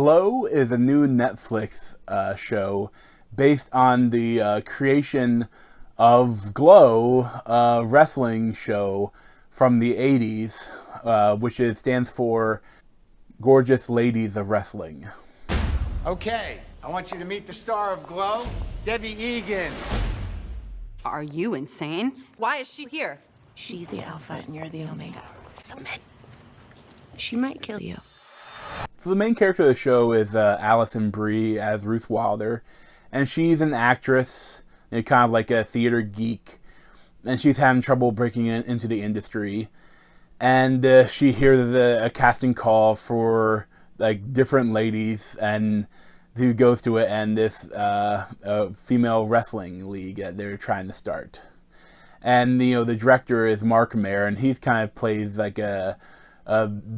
Glow is a new Netflix show based on the creation of Glow, a wrestling show from the 80s, which stands for Gorgeous Ladies of Wrestling. Okay, I want you to meet the star of Glow, Debbie Egan. Are you insane? Why is she here? She's the alpha and you're the omega. Submit. She might kill you. So the main character of the show is Alison Brie as Ruth Wilder, and she's an actress, kind of like a theater geek, and she's having trouble breaking into the industry. And she hears a casting call for like different ladies, and who goes to it, and this female wrestling league that they're trying to start. And the director is Mark Mayer, and he kind of plays like a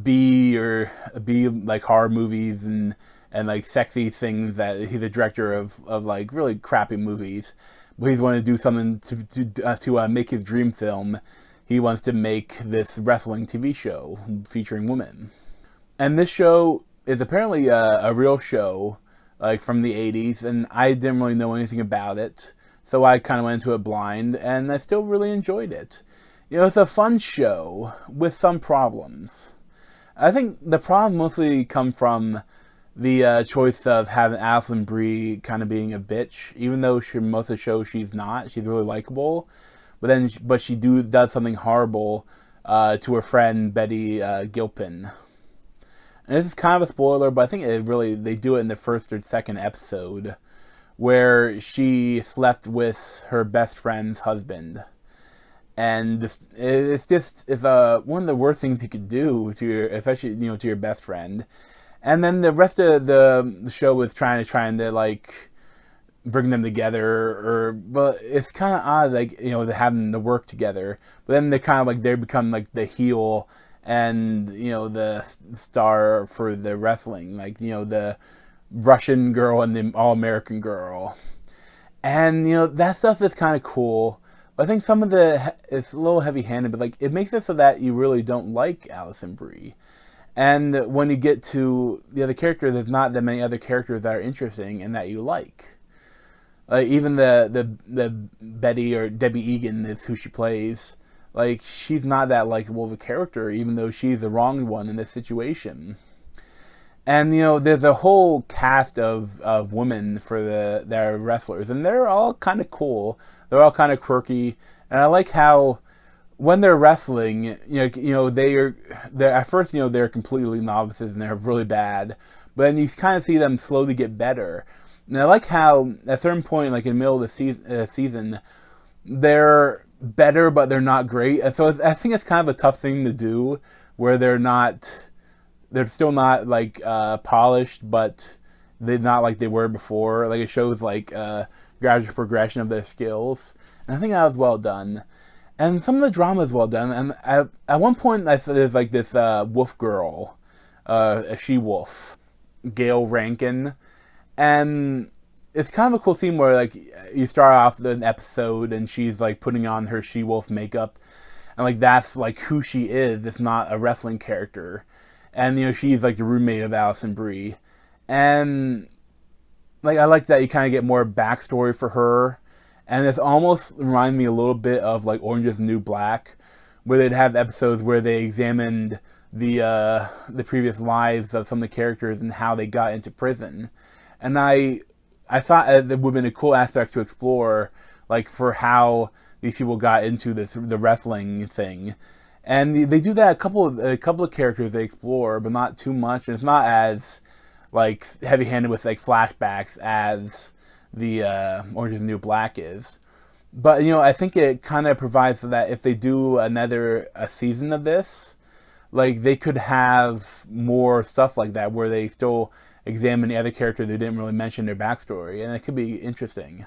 B like horror movies and like sexy things. That he's a director of like really crappy movies, but he's wanting to do something to make his dream film. He wants to make this wrestling TV show featuring women, and this show is apparently a real show, like from the 80s, and I didn't really know anything about it, so I kind of went into it blind, and I still really enjoyed it. It's a fun show with some problems. I think the problem mostly come from the choice of having Alison Brie kind of being a bitch, even though most of the show she's not. She's really likable, but she does something horrible to her friend Betty Gilpin. And this is kind of a spoiler, but I think they do it in the first or second episode, where she slept with her best friend's husband. And it's one of the worst things you could do especially to your best friend. And then the rest of the show was trying to like bring them together, but it's kind of odd, like to have them to work together. But then they become like the heel and the star for the wrestling, like the Russian girl and the all-American girl, and that stuff is kind of cool. I think some of it's a little heavy-handed, but like it makes it so that you really don't like Alison Brie. And when you get to the other characters, there's not that many other characters that are interesting and that you like. Like even the Betty or Debbie Egan is who she plays. Like she's not that likable of a character, even though she's the wrong one in this situation. And there's a whole cast of women that are wrestlers, and they're all kind of cool. They're all kind of quirky, and I like how when they're wrestling, they're at first they're completely novices and they're really bad, but then you kind of see them slowly get better. And I like how at a certain point, like in the middle of the season, they're better, but they're not great. And so I think it's kind of a tough thing to do, where they're still not like polished, but they're not like they were before. Like it shows like gradual progression of their skills, and I think that was well done. And some of the drama is well done. And at one point, I said there's like this wolf girl, a she-wolf, Gail Rankin, and it's kind of a cool scene where like you start off an episode and she's like putting on her she-wolf makeup, and like that's like who she is. It's not a wrestling character. And she's like the roommate of Alison Brie, and like I like that you kind of get more backstory for her, and this almost reminds me a little bit of like Orange Is the New Black, where they'd have episodes where they examined the previous lives of some of the characters and how they got into prison, and I thought it would have been a cool aspect to explore, like for how these people got into the wrestling thing. And they do that a couple of characters they explore, but not too much. And it's not as like heavy-handed with like flashbacks as the Orange Is the New Black is. But I think it kind of provides so that if they do a season of this, like they could have more stuff like that where they still examine the other character they didn't really mention their backstory, and it could be interesting.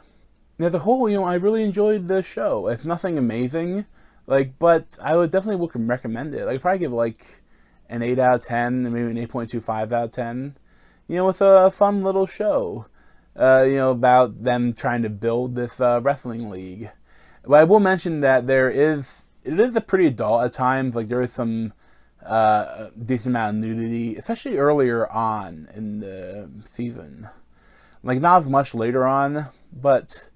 As a whole, I really enjoyed the show. It's nothing amazing. But I would definitely recommend it. I'd probably give it like an 8 out of 10, maybe an 8.25 out of 10. It's a fun little show, about them trying to build this wrestling league. But I will mention that it is a pretty adult at times. Like there is some decent amount of nudity, especially earlier on in the season. Like, not as much later on, but,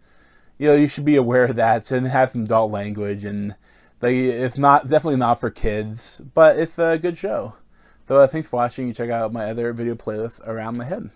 you know, you should be aware of that and have some adult language. And it's definitely not for kids, but it's a good show. So thanks for watching. You check out my other video playlists around my head.